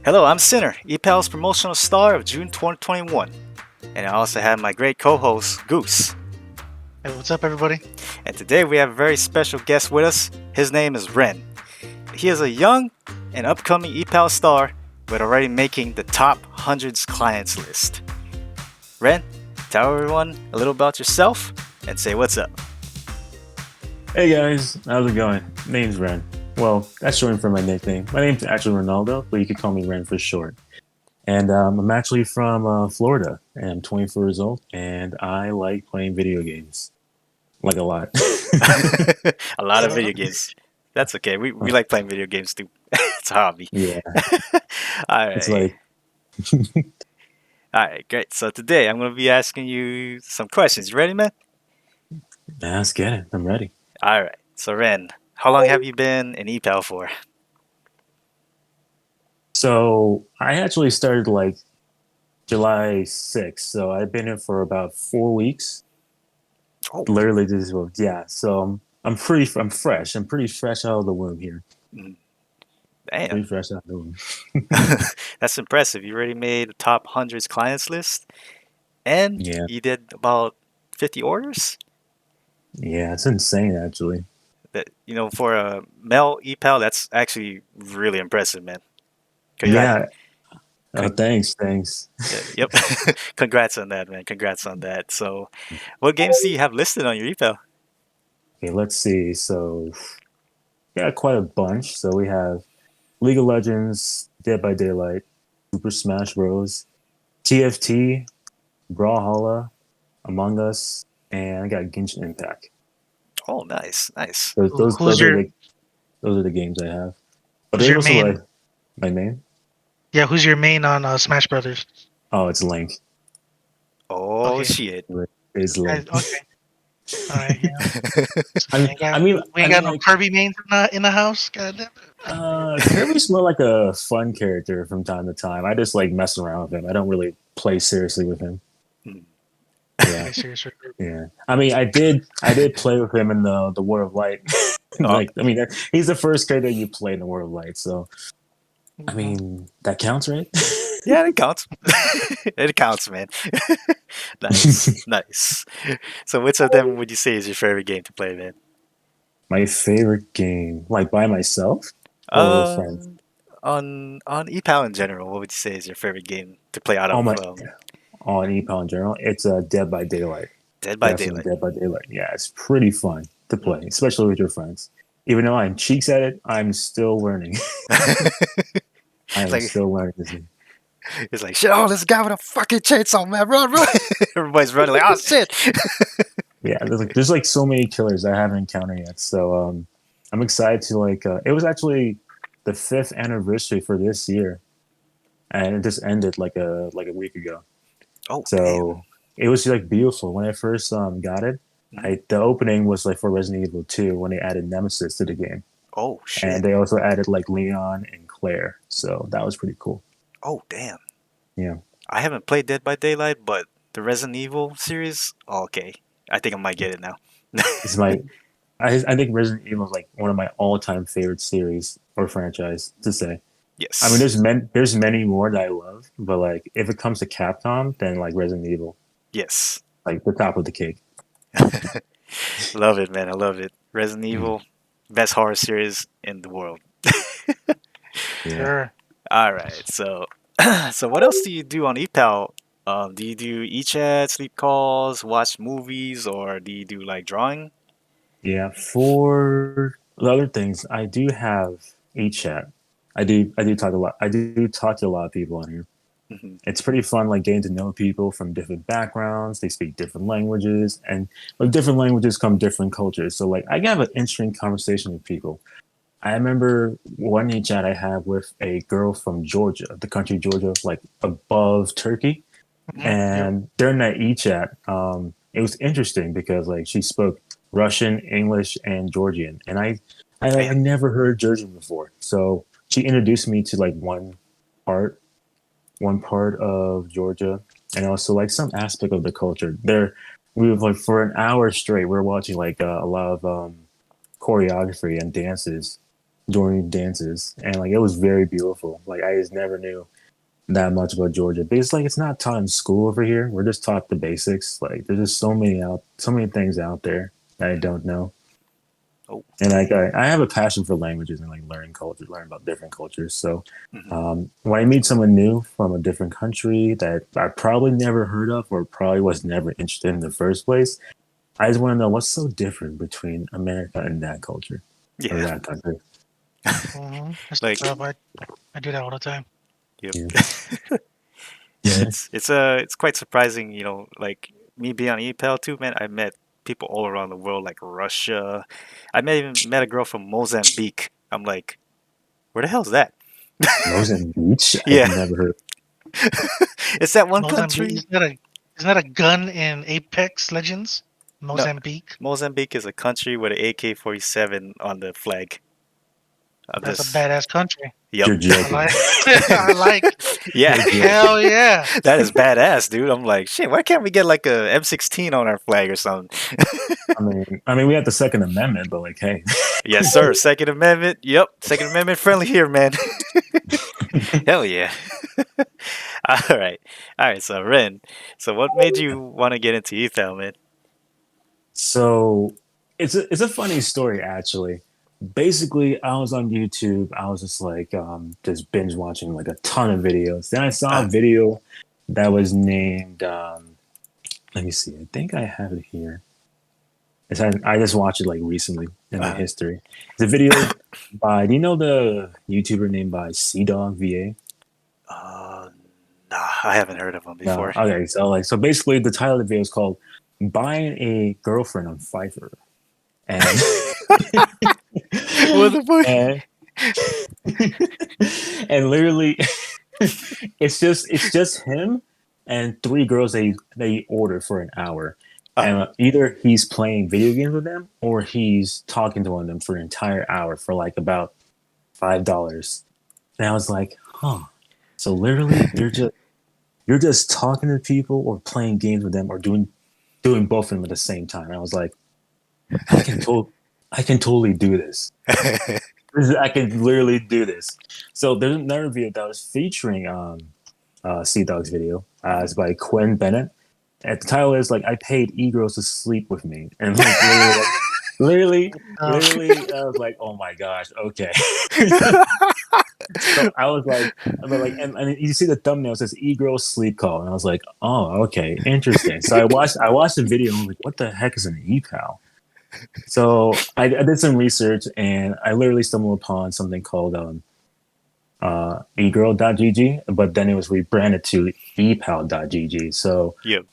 Hello, I'm Sinner, Epals promotional star of June 2021. And I also have my great co-host, Goose. Hey, what's up, everybody? And today we have a very special guest with us. His name is Ren. He is a young and upcoming Epal star, but already making the top hundreds clients list. Ren, tell everyone a little about yourself and say what's up. Hey guys, how's it going? Name's Ren. Well, that's short for my nickname. My name's actually Ronaldo, but you could call me Ren for short. And I'm actually from Florida, and I'm 24 years old, and I like playing video games. Like a lot. A lot of video games. That's okay. We like playing video games too. It's a hobby. Yeah. All right. It's like... All right, great. So today I'm going to be asking you some questions. You ready, man? Let's get it. I'm ready. All right. So, Ren, how long have you been in Epal for? So I actually started like July 6th, so I've been here for about 4 weeks. Oh. Literally this week, yeah. So I'm fresh. I'm pretty fresh out of the womb here. Damn. Pretty fresh out of the womb. That's impressive. You already made the top hundreds clients list, and Yeah. you did about 50 orders. Yeah, it's insane actually. That for a male Epal, that's actually really impressive, man. Yeah. Oh, thanks. Yep. Congrats on that, man. Congrats on that. So, what games do you have listed on your Epal? Okay, let's see. So, got quite a bunch. So we have League of Legends, Dead by Daylight, Super Smash Bros, TFT, Brawlhalla, Among Us, and I got Genshin Impact. Oh, nice. Those are the games I have. But Who's there's your also main? like my main. Yeah, who's your main on Smash Brothers? Oh, it's Link. Oh, Okay. shit. It's Link. Okay. All right. Yeah. I mean, we ain't got no like, Kirby mains in the house. God damn it. Kirby's more like a fun character from time to time. I just like mess around with him. I don't really play seriously with him. Yeah. Okay, seriously. Yeah, I mean, I did play with him in the War of Light. He's the first character you play in the War of Light, so I mean that counts, right? Yeah, it counts. It counts, man. Nice. So, which of them would you say is your favorite game to play, man? My favorite game, like by myself or with friends? On Epal in general, what would you say is your favorite game to play out Oh of my, on Epal in general, it's Dead by Daylight. Dead by Definitely Daylight? Dead by Daylight. Yeah, it's pretty fun to play, especially with your friends. Even though I'm cheeks at it, I'm still learning. Still learning this game. It's like, shit, oh, this guy with a fucking chainsaw, man, run. Everybody's running like, oh, shit. Yeah, there's like so many killers I haven't encountered yet. So I'm excited to it was actually the 5th anniversary for this year, and it just ended like a week ago. Oh, so damn. It was like beautiful when I first got it. The opening was like for Resident Evil 2 when they added Nemesis to the game. Oh, shit. And they also added like Leon and Claire, so that was pretty cool. Oh, damn. Yeah. I haven't played Dead by Daylight, but the Resident Evil series, okay. I think I might get it now. It's I think Resident Evil is like one of my all-time favorite series or franchise to say. Yes. I mean, there's many more that I love, but like if it comes to Capcom, then like Resident Evil, Yes. like the top of the cake. Love it, man. I love it. Resident Evil, best horror series in the world. Yeah. Sure. All right. So what else do you do on Epal? Do you do e-chat, sleep calls, watch movies, or do you do like drawing? Yeah. For the other things, I do have e-chat. I do talk a lot. I do talk to a lot of people on here. It's pretty fun, like getting to know people from different backgrounds. They speak different languages, and with different languages come different cultures. So like I can have an interesting conversation with people. I remember one e-chat I had with a girl from Georgia, the country Georgia, like above Turkey. And during that e-chat, it was interesting because like she spoke Russian, English, and Georgian, and I never heard Georgian before. So she introduced me to like one part of Georgia, and also like some aspect of the culture. We were like for an hour straight, we were watching like a lot of choreography and dances during dances, and like it was very beautiful. Like I just never knew that much about Georgia. But it's like it's not taught in school over here. We're just taught the basics. Like there's just so many things out there that I don't know. Oh. And like I have a passion for languages and like learning cultures, learning about different cultures. So when I meet someone new from a different country that I probably never heard of or probably was never interested in the first place, I just want to know what's so different between America and that culture or Yeah. that country. That's Like- tough. I do that all the time. Yep. Yeah. Yeah, it's quite surprising, you know, like me being on Epal too, man. I met people all around the world, like Russia. I even met a girl from Mozambique. I'm like, where the hell's that? Mozambique? Yeah. I've never heard. It's that one Mozambique, country. isn't that a gun in Apex Legends? Mozambique. Mozambique is a country with an AK-47 on the flag. I'm That's just, a badass country. yep. You're I joking. like. I like. Yeah, Hell yeah. that is badass, dude. I'm like, shit, why can't we get like a M16 on our flag or something? I mean, we have the Second Amendment, but like, hey, Yes, sir. Second Amendment. Yep. Second Amendment friendly here, man. Hell yeah. All right. All right. So, Ren, so what made you want to get into EFL, man? so it's a funny story actually. Basically, I was on YouTube. I was just like just binge watching like a ton of videos. Then I saw a video that was named. Let me see. I think I have it here. I just watched it like recently in my history. It's a video by. Do you know the YouTuber named by CLVIIRE? Nah, I haven't heard of him No. before. Okay, so basically the title of the video is called "Buying a Girlfriend on Fiverr," and What the fuck? and literally, it's just him and three girls that he ordered for an hour, and either he's playing video games with them or he's talking to one of them for an entire hour for like about $5. And I was like, huh. So literally, you're just talking to people or playing games with them or doing both of them at the same time. And I was like, I can totally do this. I can literally do this. So there's another video that was featuring Sea Dog's video. It's by Quinn Bennett. And the title is like, I paid e-girls to sleep with me. And like, literally, I was like, oh my gosh, okay. So I was like, and you see the thumbnail, it says e-girl sleep call. And I was like, oh, okay, interesting. So I watched the video and I was like, what the heck is an e-pal? So I did some research and I literally stumbled upon something called egirl.gg, but then it was rebranded to epal.gg. So Yep.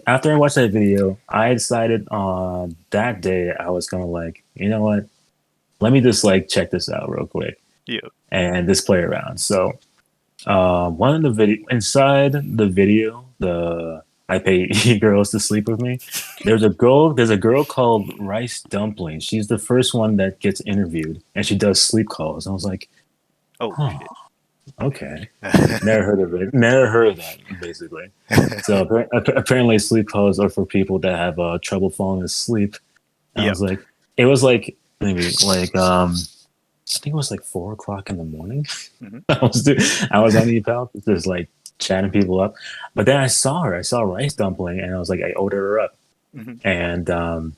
after I watched that video, I decided on that day I was gonna like, you know what? Let me just like check this out real quick. Yep. And just play around. So one of the video inside the video, I pay girls to sleep with me. There's a girl called Rice Dumpling. She's the first one that gets interviewed and she does sleep calls. I was like, Oh, huh, okay. Never heard of it. Never heard of that, basically. So apparently sleep calls are for people that have trouble falling asleep. And I was like, it was like maybe like I think it was like 4:00 in the morning. Mm-hmm. I was on the Epal, just like chatting people up. But then I saw Rice Dumpling, and I was like, I ordered her up, and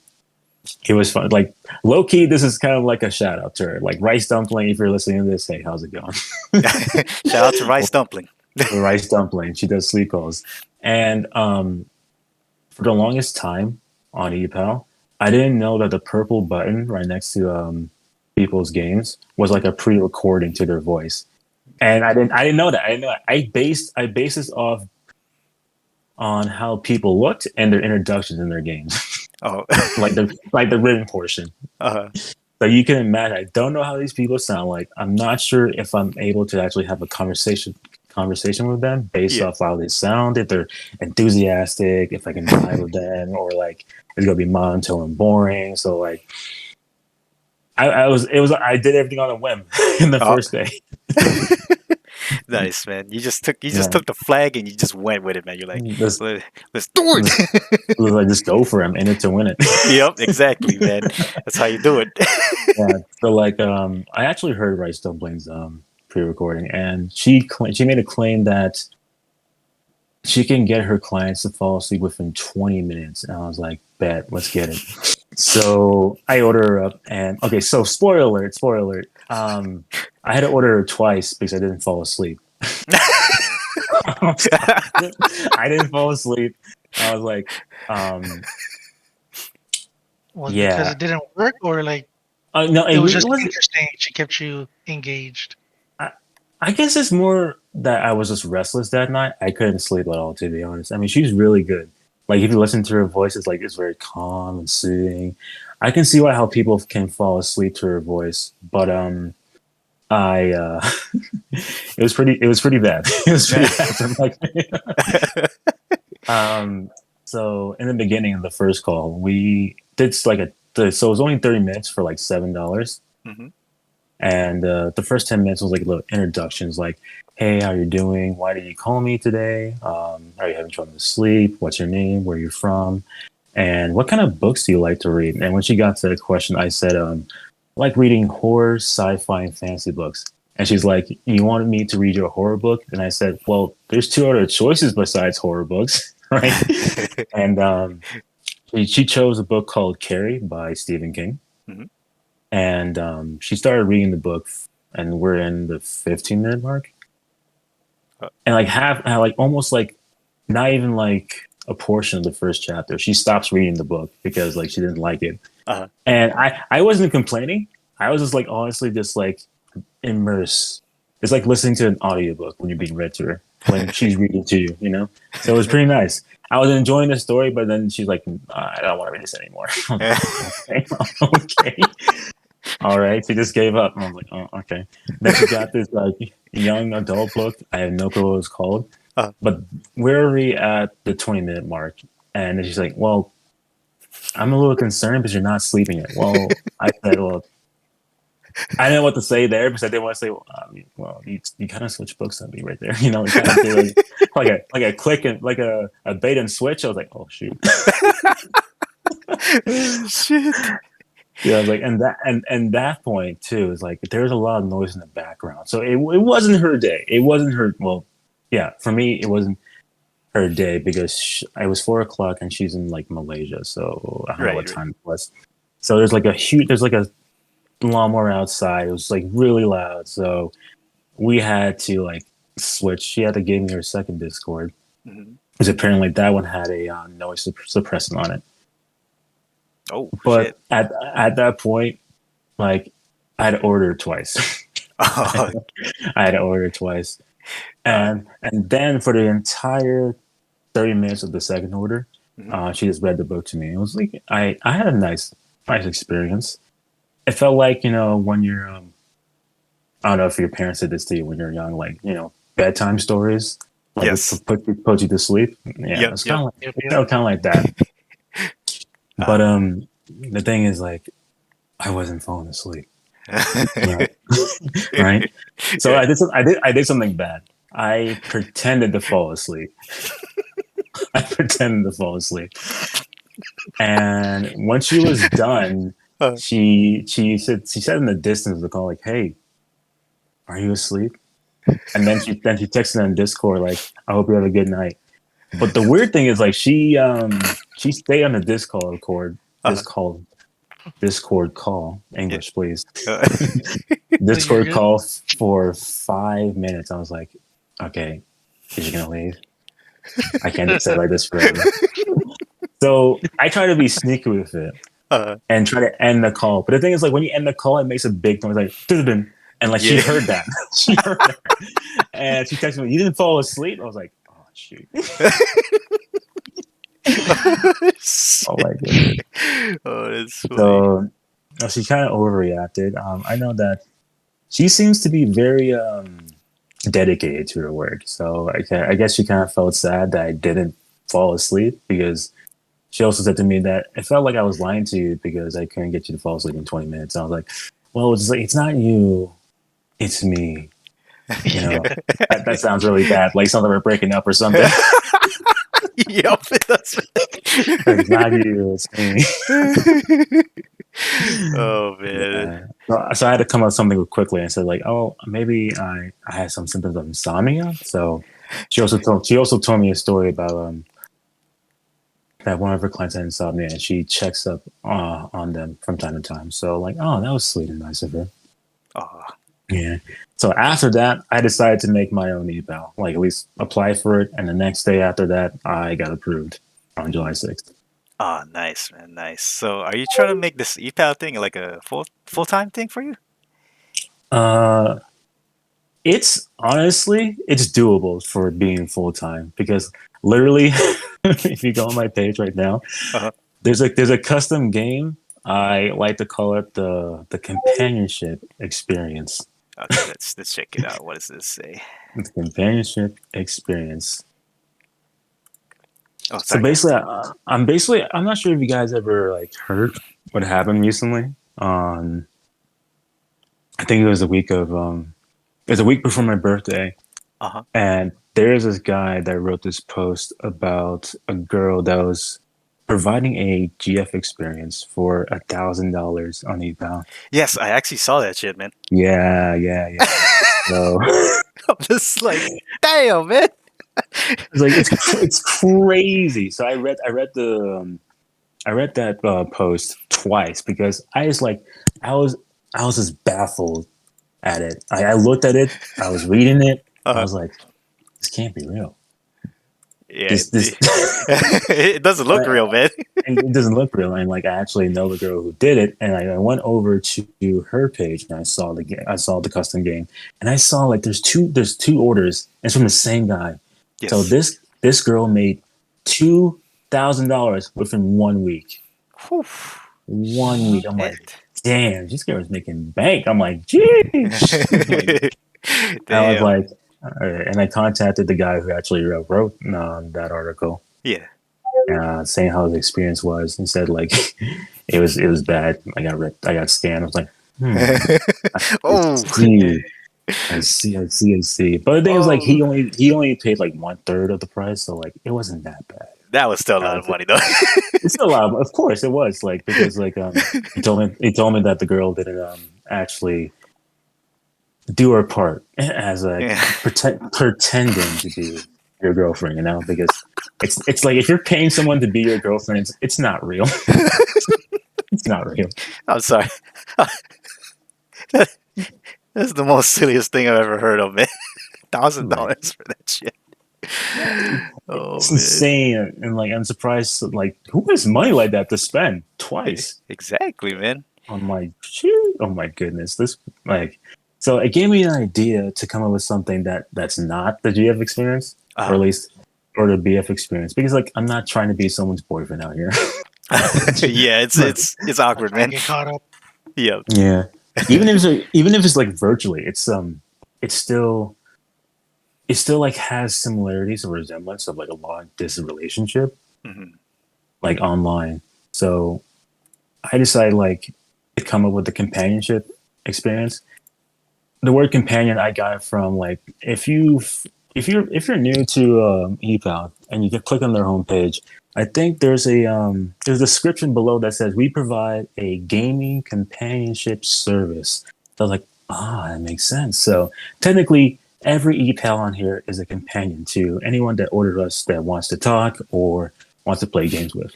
it was fun. Like low key, this is kind of like a shout out to her. Like Rice Dumpling, if you're listening to this, hey, how's it going? shout out to Rice Dumpling. Rice Dumpling, she does sleep calls, and for the longest time on Epal, I didn't know that the purple button right next to people's games was like a pre-recording to their voice, and I didn't know that. I based this off on how people looked and their introductions in their games. Oh, like the written portion. So you can imagine. I don't know how these people sound like. I'm not sure if I'm able to actually have a conversation with them based off how they sound. If they're enthusiastic, if I can vibe with them, or like it's gonna be monotone and boring. So like, I did everything on a whim in the first day. Nice, man. You just Yeah, took the flag and you just went with it, man. You're like, let's let's do let's, it. let's like just go for it. I'm in it to win it. Yep, exactly, man. That's how you do it. Yeah. So like I actually heard Rice Dumplings pre-recording, and she made a claim that she can get her clients to fall asleep within 20 minutes. And I was like, bet, let's get it. So I order her up, and okay, so spoiler alert, spoiler alert. I had to order her twice because I didn't fall asleep. I didn't fall asleep. I was like, Was it because yeah. it didn't work, or like No, it was it just wasn't. interesting? She kept you engaged. I guess it's more that I was just restless that night. I couldn't sleep at all, to be honest. I mean, she's really good. Like if you listen to her voice, it's very calm and soothing. I can see how people can fall asleep to her voice, but I it was pretty bad. It was pretty bad for so in the beginning of the first call, we did so it was only 30 minutes for like $7. Mhm. And the first 10 minutes was like little introductions, like, hey, how you doing? Why did you call me today? Are you having trouble to sleep? What's your name? Where you're from? And what kind of books do you like to read? And when she got to the question, I said, I like reading horror, sci-fi, and fantasy books. And she's like, you wanted me to read you a horror book? And I said, well, there's two other choices besides horror books, right? And she chose a book called Carrie by Stephen King. Mhm. And she started reading the book, and we're in the 15-minute mark. And like almost like not even like a portion of the first chapter, she stops reading the book because like she didn't like it. Uh-huh. And I wasn't complaining. I was just like honestly just like immersed. It's like listening to an audiobook when you're being read to her when she's reading to you, you know? So it was pretty nice. I was enjoying the story, but then she's like, I don't want to read this anymore. Okay. Okay. All right. She just gave up. I was like, oh, okay. Then she got this like young adult book. I have no clue what it's called. But we're already at the 20-minute mark. And then she's like, well, I'm a little concerned because you're not sleeping yet. Well, I said, well, I didn't know what to say there because I didn't want to say, well, you kind of switch books on me right there. You know, you kind of do like a click and like a bait and switch. I was like, oh, shoot. Shit. Yeah, I was like, and that point too is like there's a lot of noise in the background. So it wasn't her day. It wasn't her. Well, yeah, for me it wasn't her day because it was 4 o'clock and she's in like Malaysia, so I don't know what time it was. So there's like a lawnmower outside. It was like really loud, so we had to like switch. She had to give me her second Discord because apparently that one had a noise suppressant on it. Oh, but shit. at that point, like I had to order twice. I had to order twice, and then for the entire 30 minutes of the second order, she just read the book to me. It was like I had a nice experience. It felt like when you're I don't know if your parents did this to you when you're young, like bedtime stories, like yes, put you to sleep. Yeah, it's kind of like kind of like that. But the thing is, like, I wasn't falling asleep. Right? So yeah. I did something bad. I pretended to fall asleep. And when she was done, she said in the distance of the call, like, "Hey, are you asleep?" And then she texted on Discord, like, "I hope you have a good night." But the weird thing is, like, she stayed on the Discord call. English, please. Discord call for 5 minutes. I was like, okay, is she gonna leave? I can't just sit like this forever. So I try to be sneaky with it and try to end the call. But the thing is, like, when you end the call, it makes a big noise, like, "Dun-dun-dun." And like she heard that. She heard that. And she texted me, "You didn't fall asleep?" I was like, oh shoot. Oh my goodness. Oh, that's funny. So she kind of overreacted. I know that she seems to be very dedicated to her work. So I guess she kind of felt sad that I didn't fall asleep because she also said to me that it felt like I was lying to you because I couldn't get you to fall asleep in 20 minutes. I was like, well, it's not you, it's me. You know, that sounds really bad. Like something we're breaking up or something. Yup, that's Exactly what you're saying. Oh man. Yeah. So I had to come up with something quickly and said like, oh, maybe I had some symptoms of insomnia. So she also told me a story about that one of her clients had insomnia and she checks up on them from time to time. So like, oh, that was sweet and nice of her. Oh, Yeah. So after that, I decided to make my own eval, like at least apply for it. And the next day after that, I got approved on July 6th. oh, nice, man, nice. So, are you trying to make this EPAL thing like a full-time thing for you? Uh, it's honestly, it's doable for being full time because literally, if you go on my page right now, Uh-huh. there's a custom game. I like to call it the companionship experience. Okay, let's check it out. What does this say? The companionship experience. Oh, So sorry. basically, I'm not sure if you guys ever like heard what happened recently. On I think it was a week of it was a week before my birthday, Uh-huh. and there's this guy that wrote this post about a girl that was providing a GF experience for $1,000 on eBay. Yes, I actually saw that shit, man. Yeah. So I'm just like, damn, man. it's like it's crazy. So I read that post twice because I was just baffled at it. I looked at it, I was reading it, I was like, this can't be real. Yeah, This it doesn't look real, man. and it doesn't look real. And like I actually know the girl who did it, and I went over to her page and I saw the custom game, and I saw like there's two orders. It's from the same guy. Yes. So this girl made $2,000 within 1 week. Whew. 1 week. I'm like, Man. damn, this girl is making bank. I'm like, jeez. I was Damn. like, all right. And I contacted the guy who actually wrote that article, Yeah. saying how his experience was, and said like it was bad. I got scammed. I was like, Oh. I see. But the thing is, like, he only paid like 1/3 of the price, so like it wasn't that bad. That was still a lot of money, though. It's still a lot. Of course, it was like because like he told me that the girl didn't actually do her part as pretending to be your girlfriend, you know, because it's like if you're paying someone to be your girlfriend, it's not real. It's not real. I'm sorry. That's the most silliest thing I've ever heard of, man. $1,000 for that shit. Oh, It's man. insane, and like I'm surprised. Like, who has money like that to spend twice? Exactly, man. I'm like, shoot, oh my goodness, this like. So it gave me an idea to come up with something that's not the GF experience, or at least or the BF experience, because like I'm not trying to be someone's boyfriend out here. Yeah, it's awkward, man. Get caught up. Yeah. Yeah, even if it's like virtually, it still like has similarities or resemblance of like a long distance relationship, like online. So I decided like to come up with the companionship experience. The word companion I got it from like if you're new to Epal and you can click on their homepage, I think there's a description below that says we provide a gaming companionship service. So I was like, that makes sense. So technically, every Epal on here is a companion to anyone that ordered us that wants to talk or wants to play games with.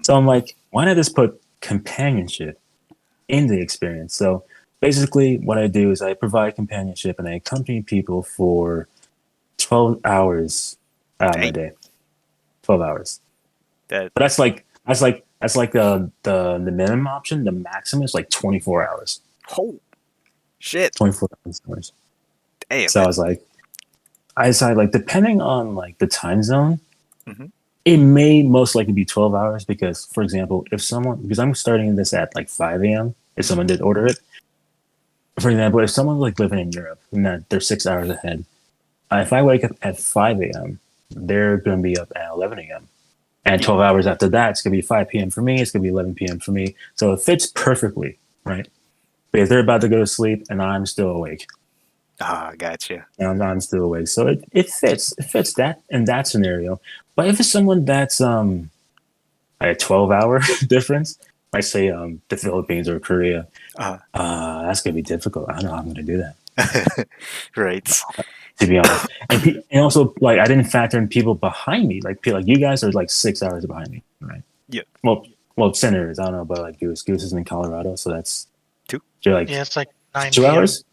So I'm like, why not just put companionship in the experience? So basically, what I do is I provide companionship and I accompany people for 12 hours out of my day. 12 hours. But that's like the minimum option. The maximum is like 24 hours. Oh, shit. 24 hours. Damn. So I decided like depending on like the time zone, Mm-hmm. it may most likely be 12 hours because, for example, because I'm starting this at like 5 a.m. if someone did order it. For example, if someone's like living in Europe and that they're 6 hours ahead, if I wake up at 5 a.m., they're going to be up at 11 a.m. And 12 hours after that, it's going to be 5 p.m. for me. It's going to be 11 p.m. for me. So it fits perfectly, right? Because they're about to go to sleep and I'm still awake. Gotcha. I'm still awake, so it fits that in that scenario. But if it's someone that's a 12-hour difference, I say the Philippines or Korea, Uh, that's gonna be difficult. I don't know how I'm gonna do that, right. to be honest. And also like I didn't factor in people behind me. Like you guys are like 6 hours behind me, right? Yep. Well, Center is. I don't know, but like Goose is in Colorado, so that's 2. you're like Yeah, it's like 9 2 p.m. hours.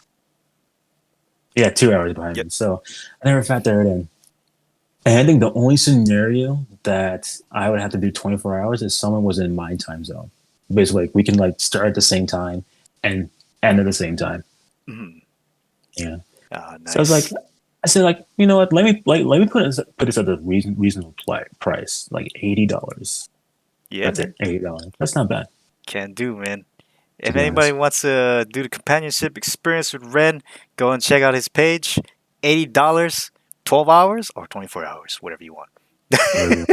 Yeah, 2 hours behind Yep. me. So I never factored it in. And I think the only scenario that I would have to do 24 hours is someone was in my time zone. Basically, like, we can like start at the same time and end at the same time. Mhm. Yeah. Nice. So I said like, you know what? Let me put this at a reasonable price, like $80. Yeah, That's man. it, $80. That's not bad. Can do, man. To If be anybody honest. wants to do the companionship experience with Ren, go and check out his page. $80, 12 hours, or 24 hours, whatever you want. Whatever.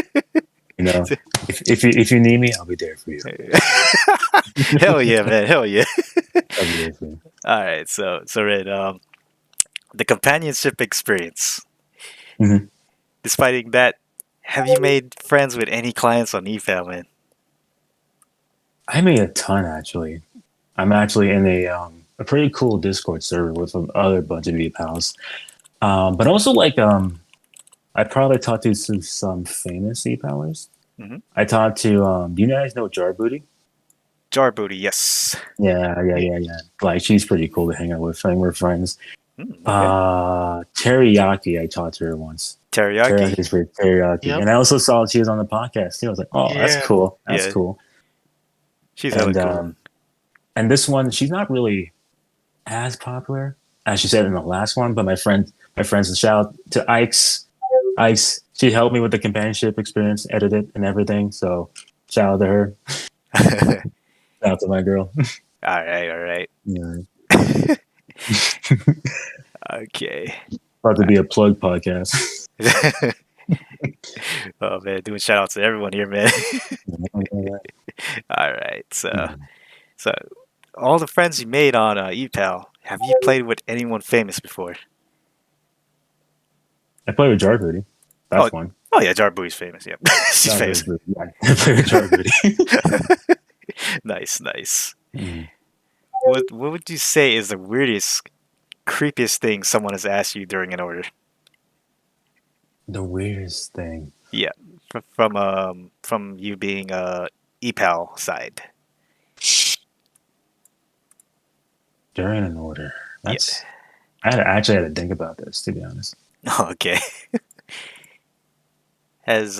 You know, if you need me, I'll be there for you. Hell yeah, man. Hell yeah. I'll be there for you. All right, so Ren, the companionship experience. Mhm. Despite that, have you made friends with any clients on eFail, man? I made a ton actually. I'm actually in a pretty cool Discord server with other bunch of pals. But also like I probably talked to some famous e-powers. Mm-hmm. I talked to do you guys know Jar Booty? Jar Booty, yes. Yeah. Like she's pretty cool to hang out with. And we're friends. Okay. Teriyaki, I talked to her once. Teriyaki. Teriyaki's pretty teriyaki. Yep. And I also saw she was on the podcast too. I was like, oh, that's Yeah. cool. That's Yeah. cool. She's hella And cool. and this one, she's not really as popular as she said in the last one, but my friends, shout out to Ike's, she helped me with the companionship experience, edit it and everything. So shout out to her. Shout out to my girl. All right. Yeah. Okay. About to be a plug podcast. Oh man, doing shout outs to everyone here, man. All right. So all the friends you made on ePal, have you played with anyone famous before? I play with Jar Booty. That's one. Oh yeah, Jar Booty's famous. Yep, she's Jar famous. Booty, yeah. I play with Jar Booty. Nice. Mhm. What would you say is the weirdest, creepiest thing someone has asked you during an order? The weirdest thing. Yeah, from you being ePal side. During an order. Yeah. Actually had to think about this, to be honest. Okay. Has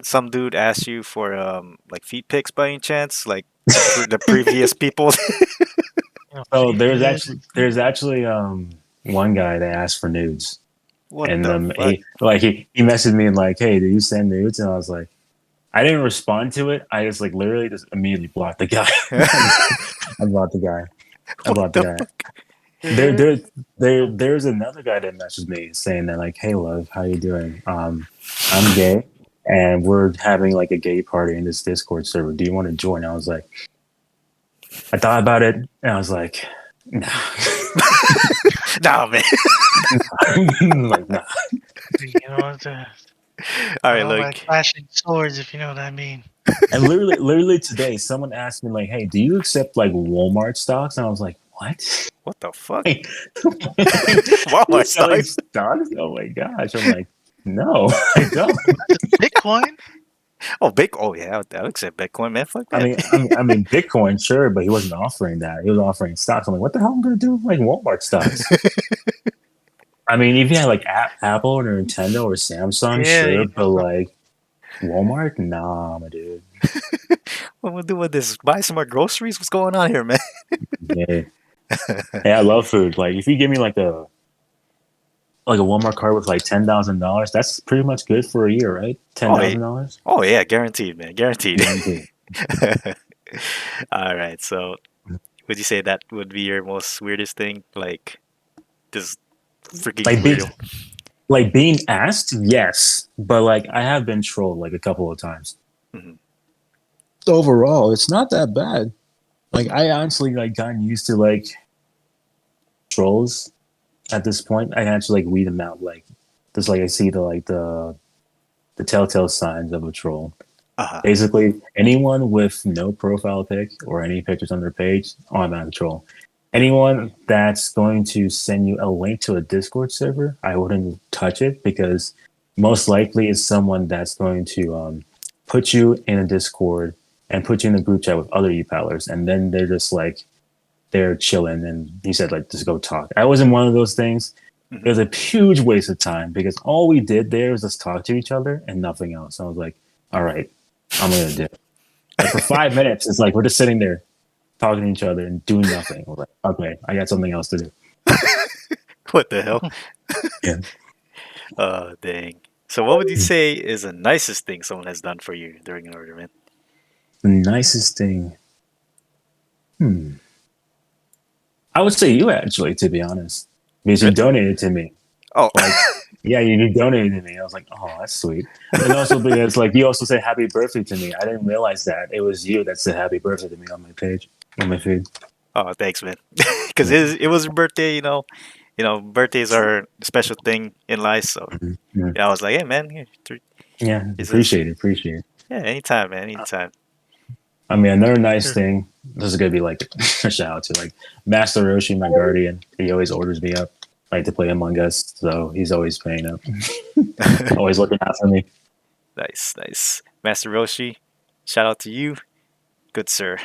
some dude asked you for like feet pics by any chance? Like the previous people? Oh, there's actually one guy that asked for nudes. What And the fuck? he messaged me and like, hey, did you send nudes? And I was like, I didn't respond to it. I just like literally just immediately blocked the guy. I blocked the guy. What the fuck? There's another guy that messaged me saying that like, hey love, how you doing? I'm gay and we're having like a gay party in this Discord server. Do you want to join? I was like, I thought about it and I was like, nah. Nah, man. Like, nah. You know what? All right, Like look. flashing swords, if you know what I mean. And literally today, someone asked me like, "Hey, do you accept like Walmart stocks?" And I was like, "What? What the fuck? Hey, Walmart selling stocks? stocks? Oh my gosh!" I'm like, "No, I don't." Bitcoin? Oh, Oh, yeah, I'll accept Bitcoin, man. Fuck I that. mean, Bitcoin, sure, but he wasn't offering that. He was offering stocks. I'm like, "What the hell am I gonna do with like Walmart stocks?" I mean, if you had like Apple or Nintendo or Samsung, Yeah, sure, you but like Walmart, nah, my dude. What we'll do with this? Buy some more groceries? What's going on here, man? Yeah. Hey, I love food. Like, if you give me like a Walmart card with like $10,000, that's pretty much good for a year, right? $10,000. Oh yeah, guaranteed, man. Guaranteed. Guaranteed. All right, so would you say that would be your most weirdest thing? Like, just freaking Like being, weirdo. like being asked, yes, but like I have been trolled like a couple of times. Mhm. Overall, it's not that bad. Like I honestly like gotten used to like trolls at this point. I can actually like weed them out. Like just like I see the telltale signs of a troll. Uh-huh. Basically, anyone with no profile pic or any pictures on their page, automatic troll. Anyone that's going to send you a link to a Discord server, I wouldn't touch it because most likely it's someone that's going to put you in a Discord and put you in a group chat with other Epalers, and then they're just like they're chilling, and he said like just go talk. I wasn't one of those things. It was a huge waste of time because all we did there was just talk to each other and nothing else. I was like, all right, I'm gonna do it. Like for 5 minutes, it's like we're just sitting there talking to each other and doing nothing. We're like, okay, I got something else to do. What the hell? Yeah. Oh, dang. So what would you say is the nicest thing someone has done for you during an order, man? The nicest thing. I would say you actually, to be honest, because you donated to me. Oh, Like, yeah, you donated to me. I was like, oh, that's sweet. And also because like you also said happy birthday to me. I didn't realize that it was you that said happy birthday to me on my page, on my feed. oh, thanks, man. Because it was your birthday, birthdays are a special thing in life. So Yeah, I was like, hey, man, here, yeah, is this? appreciate it. Yeah, anytime, man, anytime. I mean, another nice Sure. thing. This is gonna be like a shout out to like Master Roshi, my guardian. He always orders me up, like to play Among Us, so he's always paying up, always looking out for me. Nice, nice. Master Roshi, shout out to you. Good sir.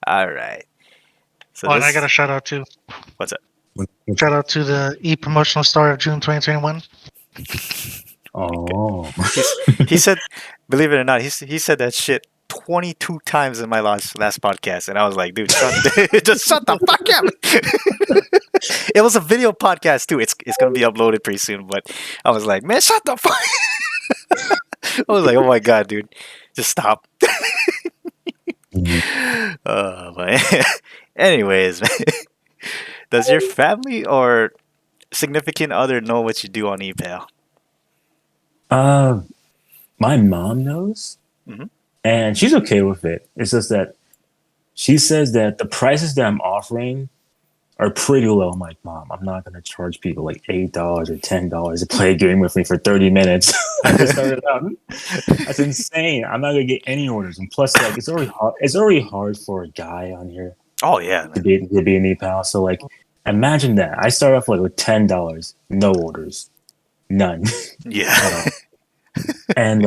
All right. So Oh, and I this, got a shout out too. what's up? Shout out to the promotional star of June 2021. Oh, He said, believe it or not, he said that shit 22 times in my last podcast, and I was like, dude, just shut the fuck up. It was a video podcast too. It's gonna be uploaded pretty soon, but I was like, man, shut the fuck. I was like, oh my god, dude, just stop. But anyways, man, does your family or significant other know what you do on ePal? my mom knows, Mhm. and she's okay with it. It's just that she says that the prices that I'm offering are pretty low. I'm like, Mom, I'm not gonna charge people like $8 or $10 to play a game with me for 30 minutes. I just started out. That's insane. I'm not gonna get any orders, and plus, like, it's already hard. It's already hard for a guy on here Oh yeah, to man. be an ePal. So, like, imagine that. I start off like with $10, no orders, none Yeah. at all. And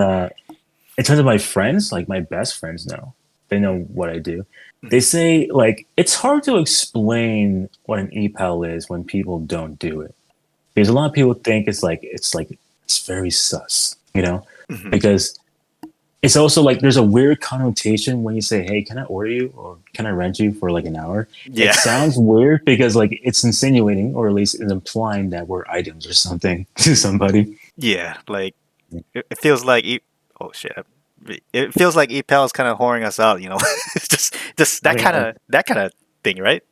in terms of my friends, like my best friends know. They know what I do. They say like it's hard to explain what an EPAL is when people don't do it. Because a lot of people think it's very sus, Mhm. Because it's also like there's a weird connotation when you say, "Hey, can I order you or can I rent you for like an hour?" Yeah. It sounds weird because like it's insinuating or at least it's implying that we're items or something to somebody. Yeah, like it feels like oh shit. It feels like EPAL is kind of whoring us out, It's just I mean, that kind of thing, right?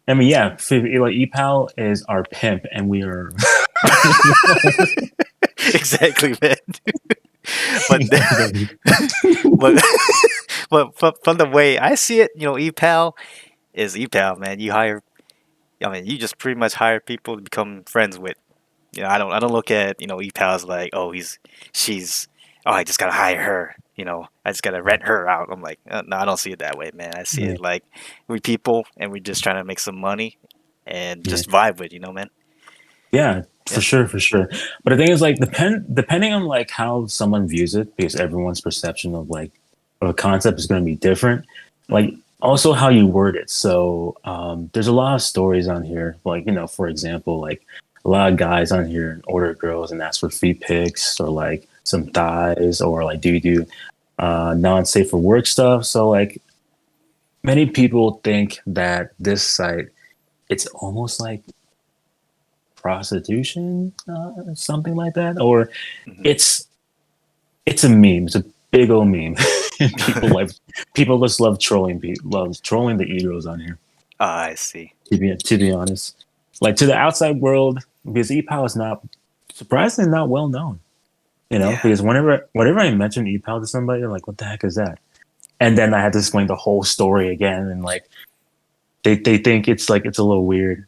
I mean, yeah, like EPAL is our pimp, and we are. Exactly, man. But but from the way I see it, EPAL is EPAL, man. You just pretty much hire people to become friends with. I don't look at EPAL as like, oh, she's, oh, I just gotta hire her. I just gotta rent her out. I'm like, no, I don't see it that way, man. I see Yeah, it like we people and we're just trying to make some money and yeah, just vibe with, man. yeah, Yeah. for sure. But the thing is, like, depending on like how someone views it, because everyone's perception of like of a concept is going to be different. Like, also how you word it. So, there's a lot of stories on here. Like, for example, like a lot of guys on here order girls and ask for feet pics or like some thighs or like do you do non-safe for work stuff. So like many people think that this site it's almost like prostitution, something like that, or Mhm. it's a meme. It's a big old meme. People just love trolling. Love trolling the egos on here. Ah, I see. To be honest, like to the outside world, because ePal is not surprisingly not well known. Yeah. Because whenever I mention ePal to somebody, they're like, "What the heck is that?" And then I had to explain the whole story again, and like they think it's like it's a little weird.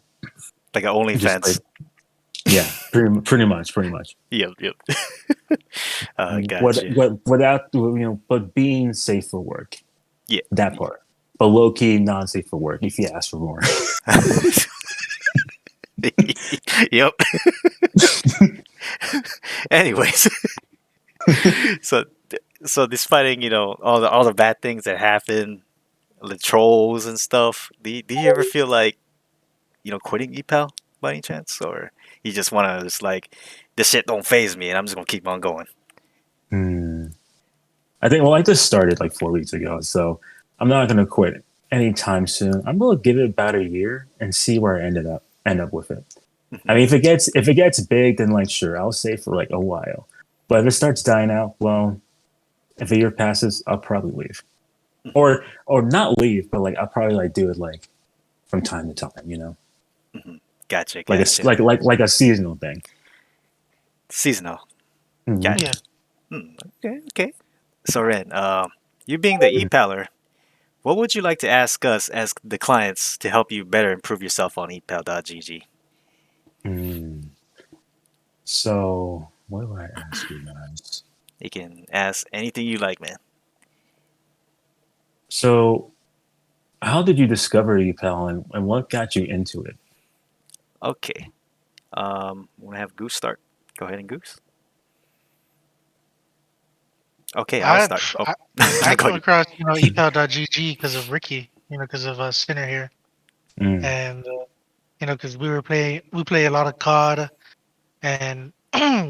Like an Just like OnlyFans. yeah, pretty much. Yep, yep. What Gotcha. without but being safe for work. Yeah. That part. But low key non safe for work if you ask for more. Yep. Anyways, so so despite all the bad things that happen, the trolls and stuff, do you ever feel like quitting EPAL by any chance, or you just want to just like this shit don't phase me and I'm just gonna keep on going? Hmm. I think I just started like 4 weeks ago, so I'm not gonna quit anytime soon. I'm gonna give it about a year and see where I end up with it. I Mhm. mean, if it gets big, then like sure, I'll stay for like a while. But if it starts dying out, well, if a year passes, I'll probably leave, Mhm. or not leave, but like I'll probably like do it like from time to time, Mhm. Gotcha, like a gotcha. like a seasonal thing. Seasonal. Hmm. Gotcha. Yeah. Okay, okay. So Ren, you being the EPALer, what would you like to ask us as the clients to help you better improve yourself on epal.gg? Mm. So what do I ask you guys? You can ask anything you like, man. So how did you discover EPAL and what got you into it? Okay. Want to have Goose start? Go ahead and Goose. Okay, I'll I start. Oh, I, I I came got you. across epal.gg because of Ricky, because of Sinner here, Mm. and because we play a lot of COD, and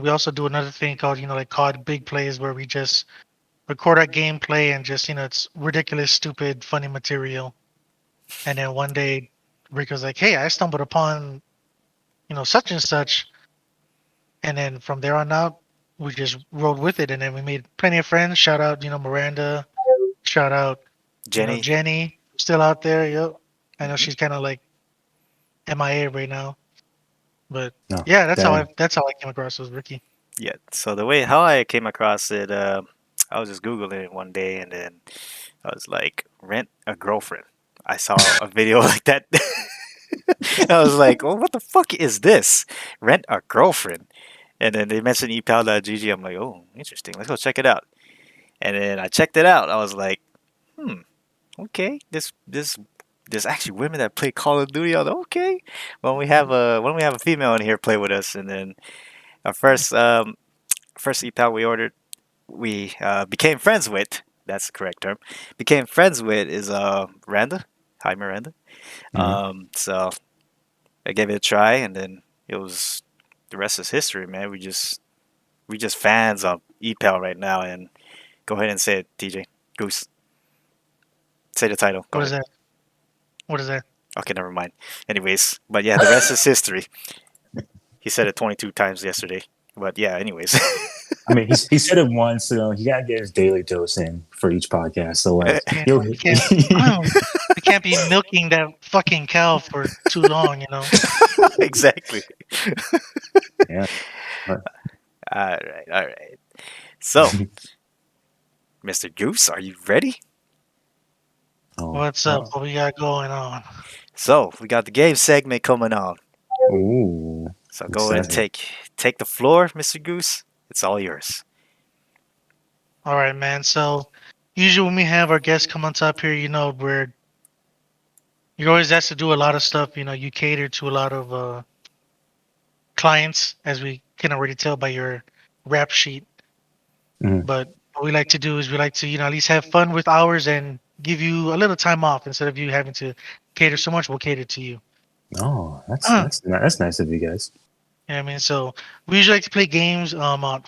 we also do another thing called like COD Big Plays where we just record our gameplay and just it's ridiculous, stupid, funny material. And then one day, Rick was like, "Hey, I stumbled upon such and such," and then from there on out, we just rolled with it, and then we made plenty of friends. Shout out, Miranda. Shout out, Jenny. Jenny, still out there. Yep. I know Hmm. she's kind of like MIA right now, but No, yeah, dang. that's how I came across was Ricky. Yeah. So the way how I came across it, I was just googling it one day, and then I was like, rent a girlfriend. I saw a video like that. I was like, well, what the fuck is this? Rent a girlfriend. And then they mentioned epal.gg. I'm like, oh, interesting. Let's go check it out. And then I checked it out. I was like, hmm, okay, there's actually women that play Call of Duty. I was like, okay. When we have a female in here play with us, and then our first EPAL we ordered, we became friends with. That's the correct term. Became friends with is Miranda. Hi Miranda. Mhm. So I gave it a try, and then it was the rest is history, man. We just fans of EPAL right now, and go ahead and say it, TJ. Goose. Say the title. Go What is ahead. that? What is that? Okay, never mind. Anyways, but yeah, the rest is history. He said it 22 times yesterday. But yeah, anyways. I mean, he said it once, so he gotta get his daily dose in for each podcast. So like, Yeah, he'll we can't we can't be milking that fucking cow for too long. Exactly. yeah. But, All right, all right. So, Mr. Goose, are you ready? oh, What's up? What we got going on? So, we got the game segment coming on. ooh, So go ahead and exciting. take the floor, Mr. Goose. It's all yours. All right, man. So usually when we have our guests come on top here, you're always asked to do a lot of stuff. You cater to a lot of clients, as we can already tell by your rap sheet. Mhm. But what we like to do is we like to, at least have fun with ours and give you a little time off instead of you having to cater so much. We'll cater to you. Oh, you that's nice of you guys. know what I mean? So we usually like to play games.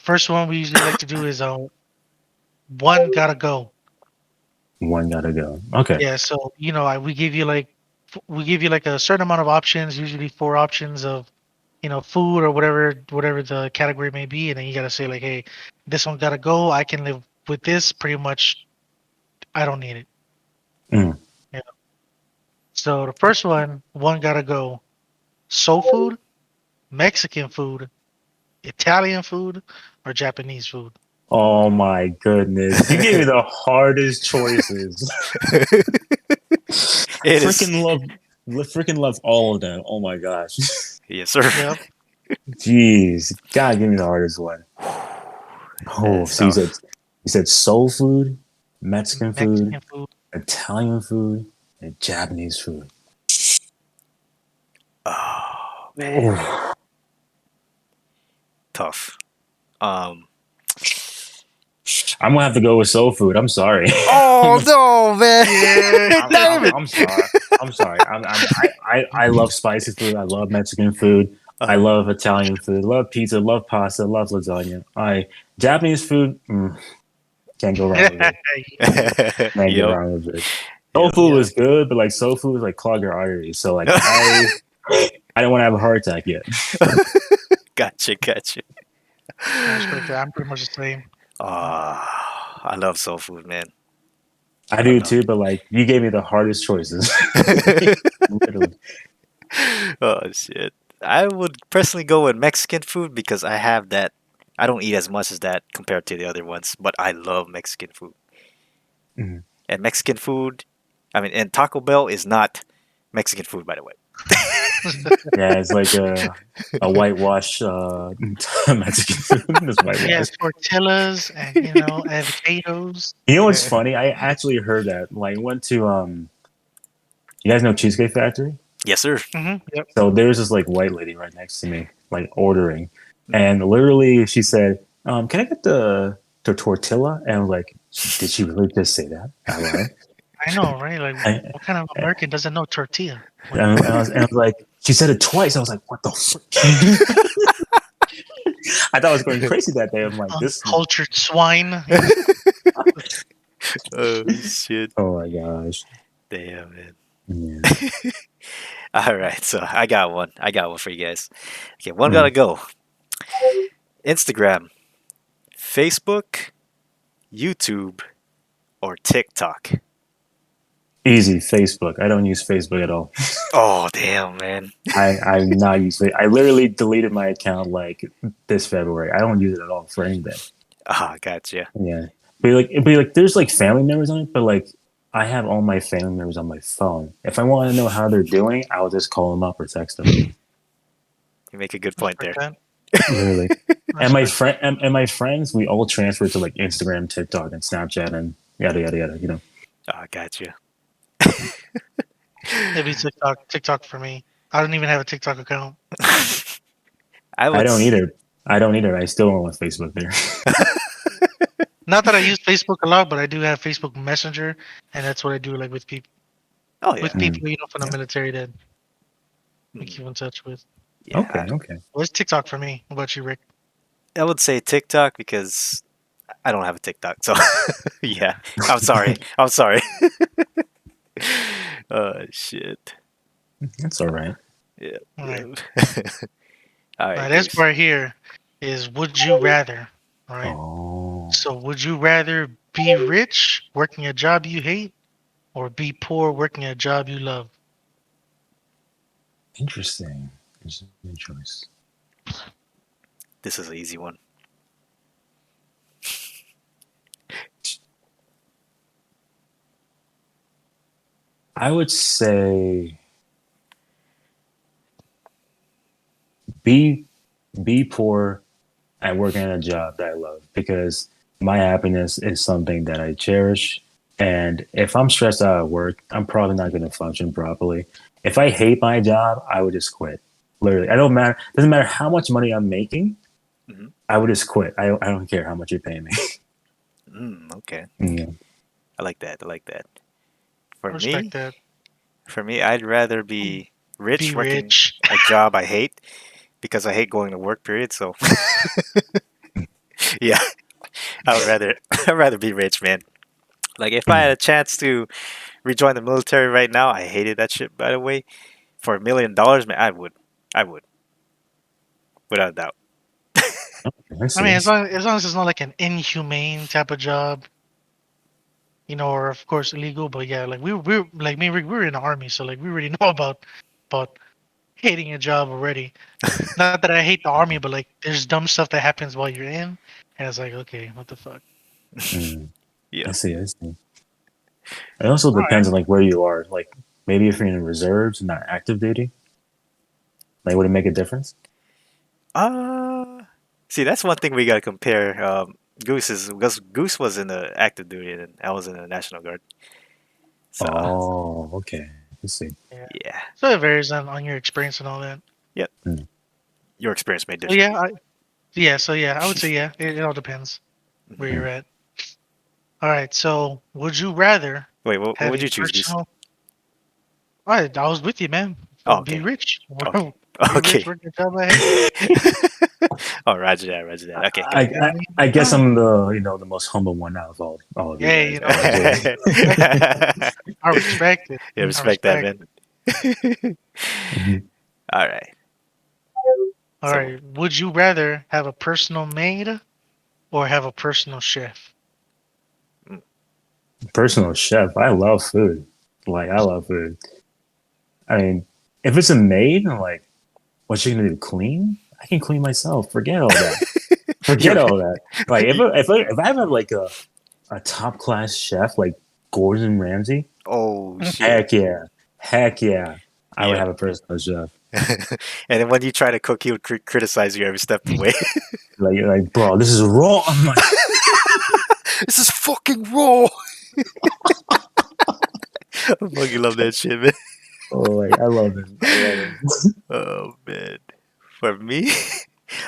First one we usually like to do is one gotta go. One gotta go. Okay. Yeah. So we give you like a certain amount of options, usually four options of food or whatever the category may be, and then you gotta say like, hey, this one gotta go. I can live with this pretty much. I don't need it. Mm. Yeah. So the first one gotta go. Soul food, Mexican food, Italian food, or Japanese food. Oh my goodness, you gave me the hardest choices. It is. Freaking love. freaking love all of them. Oh my gosh. Yes, sir. Yep. Jeez, God, give me the hardest one. Oh, That's so you tough. said soul food, Mexican food, Mexican food. Italian food, and Japanese food. Oh man, Oh, tough. Um. I'm gonna have to go with soul food. I'm sorry. Oh no, man! Yeah. Damn it! I'm sorry. I'm sorry. I love spicy food. I love Mexican food. I Uh, love Italian food. Love pizza. Love pasta. Love lasagna. I Japanese food. Can't go wrong with it. Can't go yep. wrong with it. Soul Yep. food Yeah. was good, but like soul food was like clog your arteries. So like I don't want to have a heart attack yet. Gotcha. Gotcha. I respect that. I'm pretty much the same. I love soul food, man. I I do love too, but like you gave me the hardest choices. it. Literally. Oh shit. I would personally go with Mexican food because I have that. I don't eat as much as that compared to the other ones, but I love Mexican food. Mhm. And Mexican food, I mean, and Taco Bell is not Mexican food, by the way. Yeah, it's like a whitewash Mexican food. It's Yes, whitewash. tortillas and avocados. You know what's funny? I actually heard that. Like, went to you guys know Cheesecake Factory? Yes, sir. Yep. So there's this like white lady right next to me, like ordering, Mhm. and literally she said, "Can I get the tortilla?" And I was like, "Did she really just say that out loud?" I know, right? Like, I, what kind of American doesn't know tortilla? and I was like, she said it twice. I was like, "What the fuck?" I thought I was going crazy that day. I'm like, "This." Uncultured swine. Oh shit! Oh my gosh. Damn, man. Yeah. All right, so I got one. I got one for you guys. Okay, one gotta Mm. go. Instagram, Facebook, YouTube, or TikTok. Easy Facebook. I don't use Facebook at all. Oh damn, man. I'm not using it. I literally deleted my account like this February. I don't use it at all for anything. Ah, gotcha. Yeah. It'd be like there's like family members on it, but like I have all my family members on my phone. If I want to know how they're doing, I'll just call them up or text them. You make a good point there. Respect Literally. that. And my Respect friend and my friends, we all transferred to like Instagram, TikTok, and Snapchat, and yada yada yada. You know. Ah, gotcha. It'd be TikTok. TikTok for me. I don't even have a TikTok account. I I would. don't either. I don't either. I still don't want Facebook there. Not that I use Facebook a lot, but I do have Facebook Messenger, and that's what I do like with people. Oh yeah. With people, from the Yeah. military that we Mm, keep in touch with. yeah. Okay. Okay. Well, it's TikTok for me. What about you, Rick? I would say TikTok because I don't have a TikTok. So yeah. I'm sorry. I'm sorry. Oh shit. That's all right. Yeah. All right. All All right. right. This Goose. part here is would you rather? All right. Oh. So would you rather be rich working a job you hate, or be poor working a job you love? Interesting. Interesting choice. This is an easy one. I would say be be poor at working at a job that I love because my happiness is something that I cherish. And if I'm stressed out at work, I'm probably not going to function properly. If I hate my job, I would just quit. Literally, I don't matter. Doesn't matter how much money I'm making. Mhm. I would just quit. I don't care how much you're paying me. Okay. Yeah. I like that. I like that. I For respect me, that. I'd rather be rich Be working rich. a job I hate because I hate going to work. Period. So yeah, I would rather I'd rather be rich, man. Like if I had a chance to rejoin the military right now, I hated that shit. By the way, for $1 million, man, I would. I would, without a doubt. I I see. mean, as long as it's not like an inhumane type of job, or of course illegal. But yeah, like we like me and Rick, we were in the army, so like we already know about hating a job already. Not that I hate the army, but like there's dumb stuff that happens while you're in, and it's like, okay, what the fuck? Mm, Yeah. I see. I see. It also All right. depends on like where you are. Like Maybe if you're in reserves, not active duty, like would it make a difference? Uh, See, that's one thing we gotta compare. Goose is because Goose was in the active duty and I was in the National Guard. So Oh, okay. Let's see. Yeah. yeah, So it varies on your experience and all that. yep. Hmm. Your experience may So differ. yeah, I would say yeah. It all depends where Mhm. you're at. All right. So would you rather Wait, what have would a you choose, Goose? personal? All right, I was with you, man. Oh, Be okay, rich. okay, Be rich. okay. Work your job I hate. Oh, Roger that, Roger that. Okay, go I, ahead. You know I what I I guess mean? I'm the most humble one out of all of you Yeah, guys. you know what? I respect it. Yeah, I respect that, respect man. it. Mhm. All right. All So, right. Would you rather have a personal maid or have a personal chef? mm, Personal chef. I love food. Like I love food. I mean, if it's a maid, I'm like, what's she gonna do? Clean? I can clean myself. Forget all that. you, Forget all that. Like you, if I have like a top class chef like Gordon Ramsay, oh shit. heck yeah, heck yeah, I would Yep. have a personal chef. And then when you try to cook, he would criticize you every step of the way. Like bro, this is raw. I'm like, This is fucking raw. I fucking love that shit, man. oh, like I love it. I love it. Oh man. For me,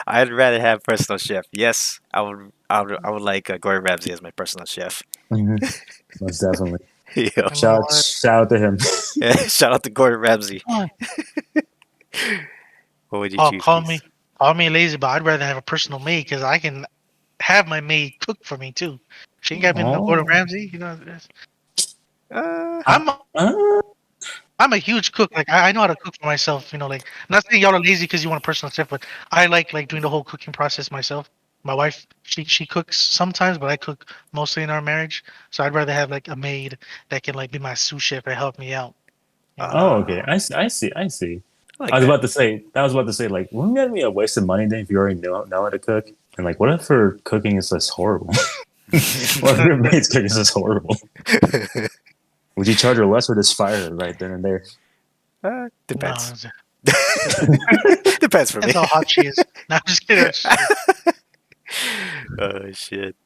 I'd rather have personal chef. Yes, I would like Gordon Ramsay as my personal chef. Mhm. Most definitely. Yo, You know what? Shout out to him. yeah, shout out to Gordon Ramsay. Oh, What would you oh, choose, Goose? call me lazy, but I'd rather have a personal maid because I can have my maid cook for me too. She ain't got to be no Gordon Oh, Ramsay. You know, Uh, uh, I'm uh, I'm a huge cook. Like I know how to cook for myself. You know, like not saying y'all are lazy because you want a personal chef, but I like doing the whole cooking process myself. My wife, she cooks sometimes, but I cook mostly in our marriage. So I'd rather have like a maid that can like be my sous chef and help me out. You know. oh, okay. uh, I see. I see. I I like was that. about to say. I was about to say. Like, wouldn't that be a waste of money then if you already know how to cook? And like, what if her cooking is just horrible? What if your maid's cooking is just horrible? Would you charge her less or just fire her right then and there? No, Depends. it Depends for me. depends how hot she is. No, I'm just kidding. I'm just kidding. Oh shit.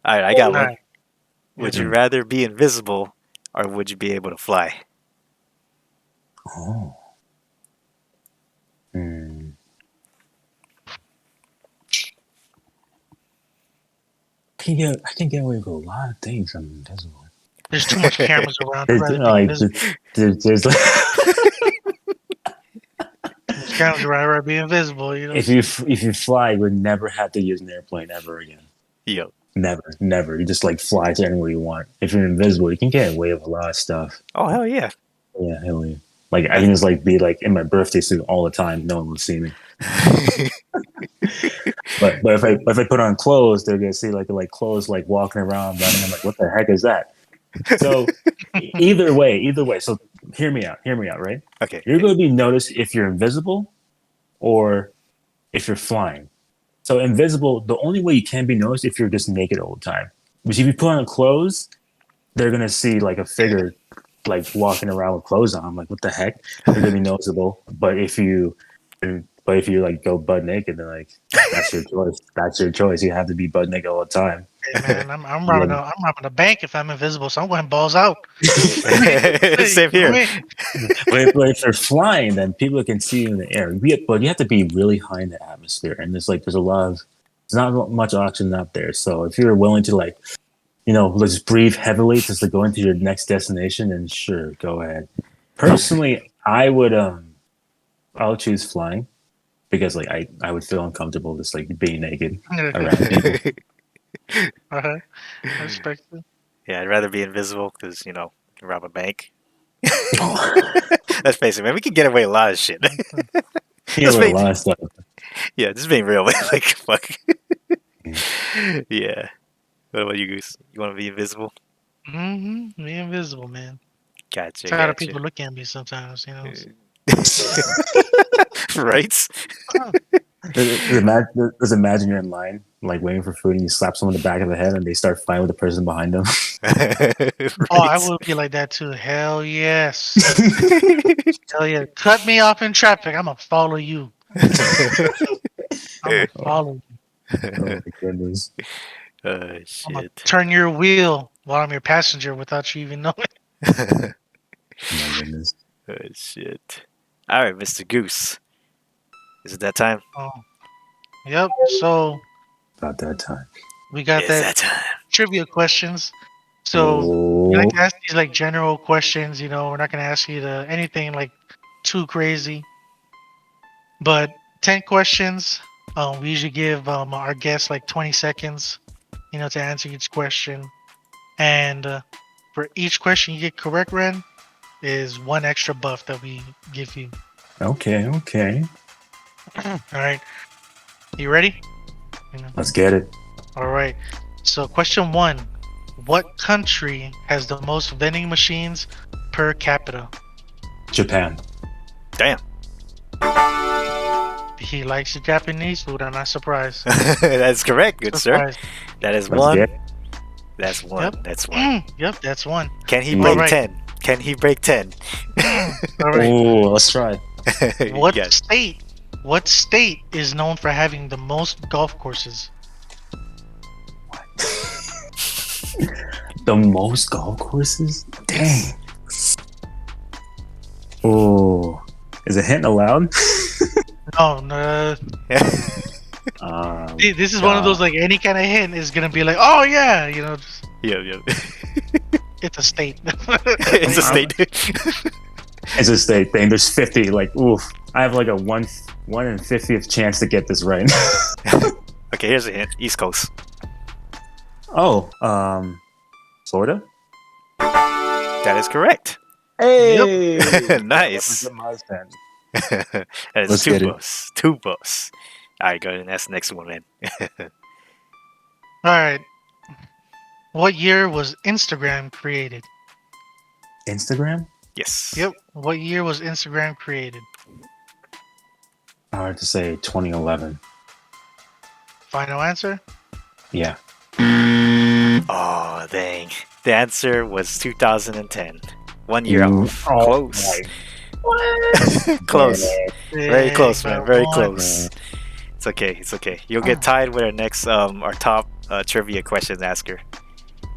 All right, I All got one. right. Would Yeah. you rather be invisible or would you be able to fly? Oh. Hmm. I can get away with a lot of things. I'm invisible. There's too much cameras around. I'd There's rather be like invisible. there's like Too much cameras around. I'd rather be invisible. You know. if you fly, you would never have to use an airplane ever again. Yo. Never. You just like fly to anywhere you want. If you're invisible, you can get away with a lot of stuff. Oh hell yeah. Yeah, hell yeah. Like I That's can just like be like in my birthday suit all the time. No one will see me. But if I put on clothes, they're gonna see like clothes like walking around running. I'm like, what the heck is that? So either way. So hear me out, right? okay. You're going to be noticed if you're invisible or if you're flying. So invisible, the only way you can be noticed if you're just naked all the time. Because if you put on clothes, they're gonna see like a figure like walking around with clothes on. I'm like, what the heck? They're gonna be noticeable. But if you like go butt naked, then like that's your choice. That's your choice. You have to be butt naked all the time. Hey man, I'm Yeah. robbing a bank if I'm invisible, so I'm going balls out. Same You know here. me? But if you're flying, then people can see you in the air. But you have to be really high in the atmosphere, and there's a lot of there's not much oxygen out there. So if you're willing to like let's breathe heavily just to go into your next destination, then sure, go ahead. Personally, I'll choose flying because like I would feel uncomfortable just like being naked around people. Uh-huh. I respect it. Yeah, I'd rather be invisible because rob a bank. Oh, Let's face it, man. We can get away with a lot of shit. yeah, Just with a being, lot of stuff. yeah, just being real, man. Like fuck. Yeah. What about you, Goose? You want to be invisible? Be invisible, man. Gotcha, Tired of gotcha. people looking at me sometimes, Right? Oh, Just imagine you're in line, like waiting for food, and you slap someone in the back of the head, and they start fighting with the person behind them. Oh, I would be like that too. Hell yes. Hell yeah. Cut me off in traffic. I'm gonna follow you. I'm gonna follow you. Oh my goodness! Oh I'm gonna shit. turn your wheel while I'm your passenger without you even knowing. Oh my goodness! Oh shit. All right, Mr. Goose. Is it that time? Oh. Yep. So About that time. we got It's that that time. trivia questions. So we Oh, like to ask these like general questions. We're not gonna ask you to anything like too crazy. But 10 questions. We usually give our guests like 20 seconds, to answer each question. And for each question you get correct, Ren, is one extra buff that we give you. okay. All right. You ready? Let's get it. All right. So question 1. What country has the most vending machines per capita? Japan. Damn. He likes the Japanese food. I'm not surprised. That's correct, good sir. Surprised. That is Let's one. get it. That's one. Yep. That's one. Yep, that's one. Can he All break right. 10? Can he break 10? All right. Oh, let's try. Yes. What state is known for having the most golf courses? The most golf courses? Dang. Oh, is a hint allowed? No. Um, See, this is one of those like any kind of hint is gonna be like, oh yeah, just, Yep. it's a state. It's a state. it's a state thing. There's 50. Like, oof. I have like a 1 in 50th chance to get this right. Okay, here's a hint. East Coast. Oh, Florida. That is correct. Hey, Nice. That is Let's two get it. buffs. 2 buffs. All right, go ahead and ask the next one, man. All right. What year was Instagram created? Instagram. Yes. Yep. What year was Instagram created? Hard to say. 2011. Final answer? Yeah. Oh, dang. The answer was 2010. 1 year Ooh. off. Oh, Close. my- Close. Very close, man. Very One. close. It's okay. You'll get tied with our next, our top trivia question asker.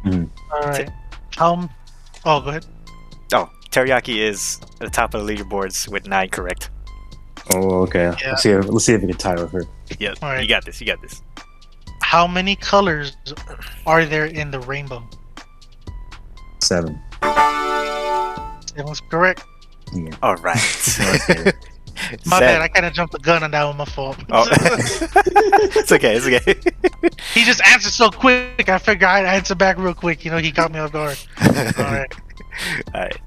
All right. Oh, go ahead. Oh, Teriyaki is at the top of the leaderboards with 9 correct. Oh, okay. Yeah. Let's see if we can tie with her. Yep. All right. You got this. How many colors are there in the rainbow? 7. That was correct. Yeah. All right. My bad. I kind of jumped the gun on that one. My fault. Oh. It's okay. He just answered so quick. I figured I'd answer back real quick. He caught me off guard. All right. All right.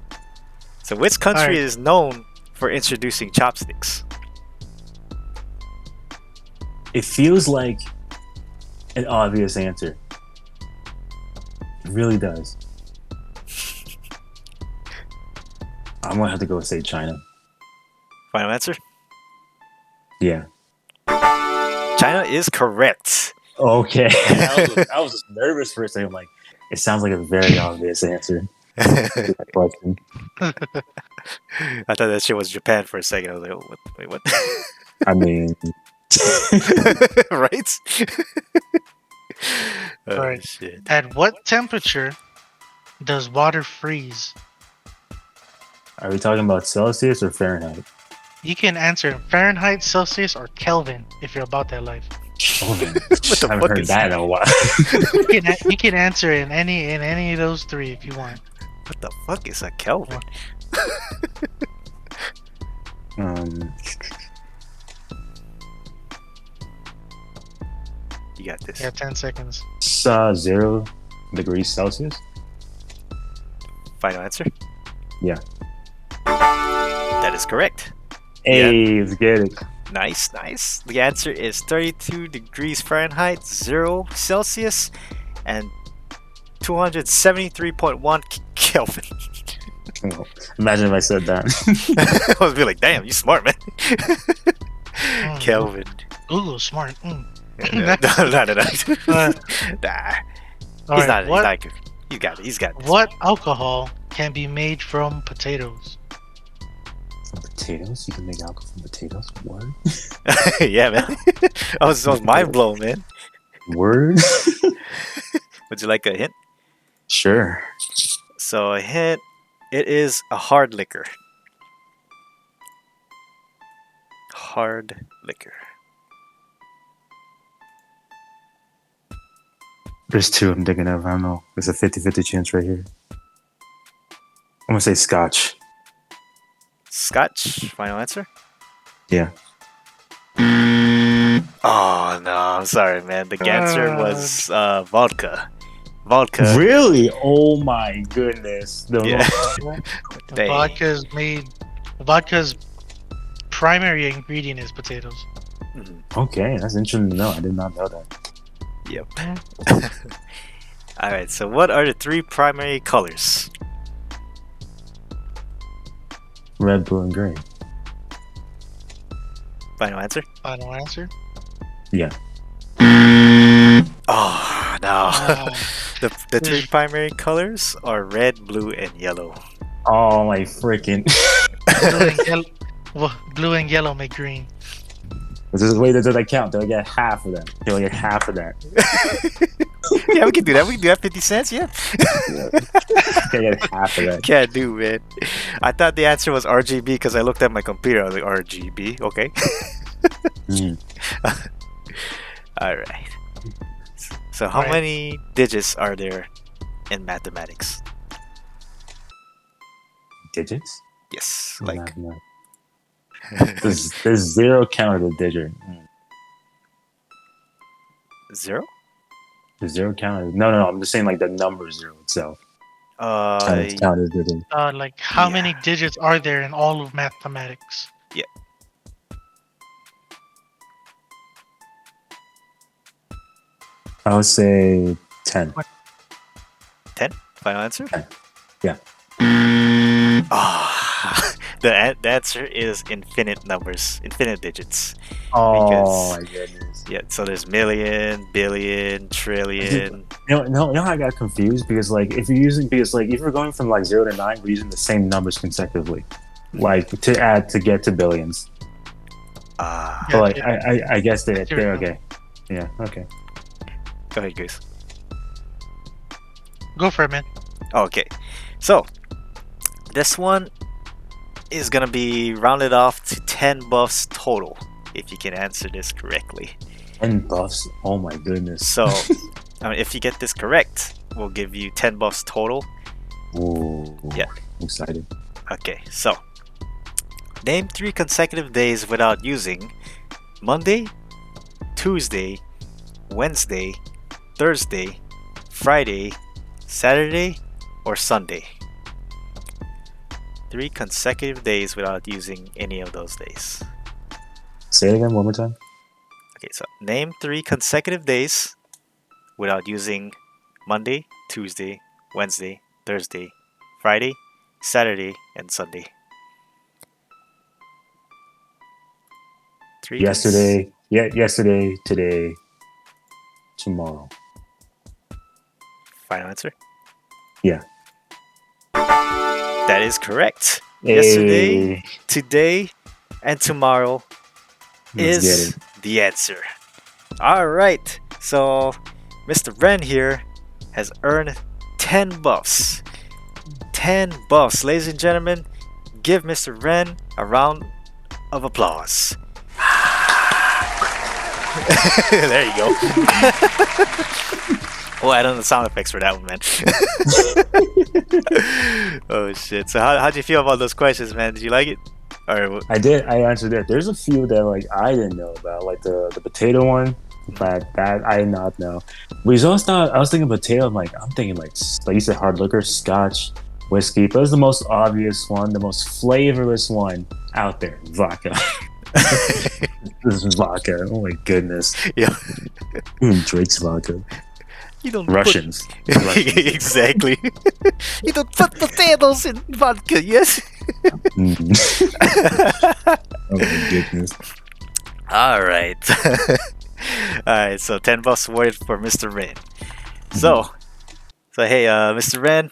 So, which country All right. is known for introducing chopsticks? It feels like an obvious answer. It really does. I'm gonna have to go say China. Final answer? Yeah. China is correct. Okay. I was just nervous for a second. I'm like, it sounds like a very obvious answer to that question. I thought that shit was Japan for a second. I was like, oh, wait, what? I mean, Right? Oh, Right. shit. At what temperature does water freeze? are we talking about Celsius or Fahrenheit? You can answer in Fahrenheit, Celsius, or Kelvin if you're about that life. Oh, man. What the I haven't fuck heard is that in a while. You can answer in any of those 3 if you want. What the fuck is a Kelvin? You got this. You have 10 seconds. 0 degrees Celsius? Final answer? Yeah. That is correct. Hey, let's get it. Nice. The answer is 32 degrees Fahrenheit, 0 Celsius, and 273.1 Kelvin. Oh, imagine if I said that. I was be like, damn, you smart, man. Kelvin. Ooh, smart. No, no, no, no. Uh, Nah, all he's right. not. He's not good. He's got it. He's got this. What alcohol can be made from potatoes? From potatoes? You can make alcohol from potatoes? Word? Yeah, man. I was mind blown, man. Word? Would you like a hint? Sure. So a hint. It is a hard liquor. Hard liquor. There's two I'm thinking of. I don't know. There's a 50-50 chance right here. I'm gonna say scotch. Scotch. Final answer. Yeah. Oh no, I'm sorry, man. The answer was vodka. Vodka. Really? Oh my goodness. Yeah. The Dang. vodka's made. Vodka's primary ingredient is potatoes. Mhm. Okay, that's interesting to know. I did not know that. Yep. All right. So, what are the three primary colors? Red, blue, and green. Final answer. Final answer. Yeah. Oh no. Uh, The three primary colors are red, blue, and yellow. Oh my freaking. blue and yellow make green. Wait, does that count? Do I get half of that? Do I get half of that? Yeah, we can do that. We can do that. 50 cents. Yeah. I get half of that. Can't do, man. I thought the answer was RGB because I looked at my computer. I was like, RGB. Okay. Mm. All right. So, how Right. many digits are there in mathematics? Digits? Yes. No, Like, no. There's zero counted a digit. zero? There's zero counted. No. I'm just saying like the number zero itself. Counted digit. Like how Yeah. many digits are there in all of mathematics? I would say 10. 10? Final answer? 10. Yeah. Ah, the answer is infinite numbers, infinite digits. Oh Because- my goodness. Yeah, so there's million, billion, trillion. You know how I got confused? Because like if you're going from like 0 to 9, we're using the same numbers consecutively. Like to get to billions. Ah, But like Yeah, I guess they're Here we go. okay. Yeah, okay. go ahead, Goose. Go for it, man. Okay, so this one is gonna be rounded off to 10 buffs total if you can answer this correctly. 10 buffs. Oh my goodness. So, if you get this correct, we'll give you 10 buffs total. Ooh, Yeah. I'm excited. Okay, so name 3 consecutive days without using Monday, Tuesday, Wednesday, Thursday, Friday, Saturday, or Sunday. 3 consecutive days without using any of those days. Say it again one more time. Okay, so name 3 consecutive days without using Monday, Tuesday, Wednesday, Thursday, Friday, Saturday, and Sunday. 3 Yesterday, today, tomorrow. Final answer? Yeah. That is correct. Hey. Yesterday, today, and tomorrow Let's get is it. the answer. Alright, so Mr. Ren here has earned 10 buffs. 10 buffs. Ladies and gentlemen, give Mr. Ren a round of applause. There you go. Oh, I don't know the sound effects for that one, man. Oh shit. So how'd you feel about those questions, man? Did you like it? Or I did. I answered it. There's a few that like I didn't know about, like the potato one. But that I did not know. We also thought I was thinking potato. I'm thinking like you said, hard liquor, scotch, whiskey. But it's the most obvious one, the most flavorless one out there, vodka. This is vodka. Oh my goodness. yeah, Who drinks vodka? you don't Russians. Put... exactly. You don't put potatoes in vodka, yes? Mm. Oh my goodness. All right. All right. So $10 awarded for Mr. Ren. So, hey, Mr. Ren,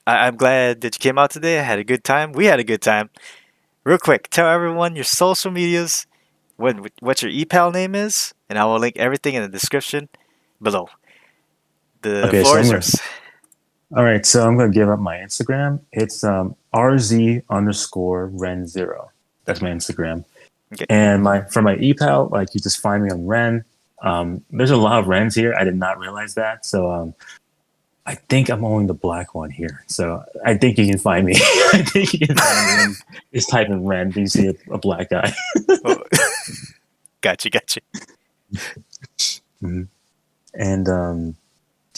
I'm glad that you came out today. I had a good time. We had a good time. Real quick, tell everyone your social medias, what your Epal name is, and I will link everything in the description below. The Okay, floor so is I'm gonna. yours. All right, so I'm gonna give up my Instagram. It's RZ_Ren0. That's my Instagram. Okay. And for my epal, like you just find me on Ren. There's a lot of Rens here. I did not realize that. So I think I'm only the black one here. So I think you can find me. I think you can find me. Just type in Ren. You see a black guy. Oh, gotcha. Mhm. And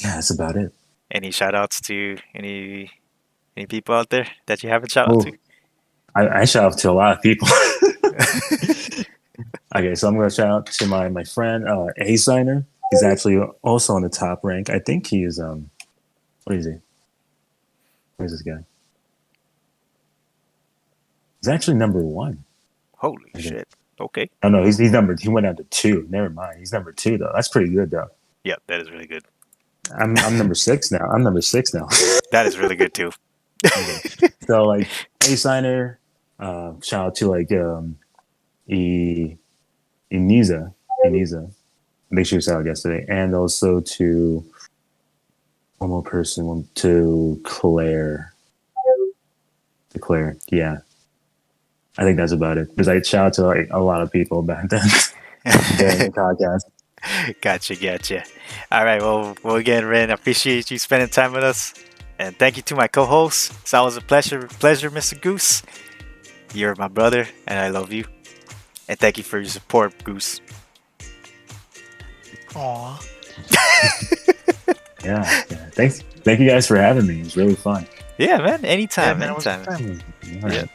yeah, that's about it. Any shout outs to any people out there that you haven't shout out Oh, to? I shout out to a lot of people. Okay, so I'm gonna shout out to my friend Aesigner. He's actually also on the top rank. I think he is what is he? Where's this guy? He's actually number 1. Holy Okay. shit. Okay. Oh no, he's number. He went down to 2. Never mind. He's number 2 though. That's pretty good though. Yeah, that is really good. I'm number 6 now. I'm number 6 now. That is really good too. Okay. So like Aesigner, shout out to like Eniza. Make sure you saw it yesterday, and also to one more person, to CLVIIRE. To CLVIIRE, yeah. I think that's about it. Because I shout out to like a lot of people back then during the podcast. Gotcha. All right. Well, again, Ren, I appreciate you spending time with us, and thank you to my co-host. It's always a pleasure, Mr. Goose. You're my brother, and I love you. And thank you for your support, Goose. Aw. Yeah. Thank you guys for having me. It was really fun. Yeah, man. Anytime. man, it was Anytime. fun. All right. Yeah.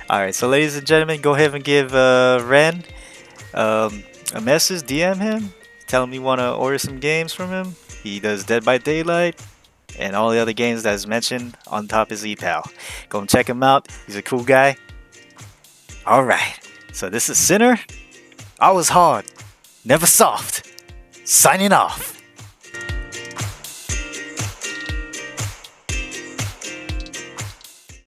All right. So, ladies and gentlemen, go ahead and give Ren a message. DM him. Tell him you want to order some games from him. He does Dead by Daylight and all the other games that's mentioned on top of his Epal. Go and check him out. He's a cool guy. All right. So this is Sinner. Always hard, never soft. Signing off.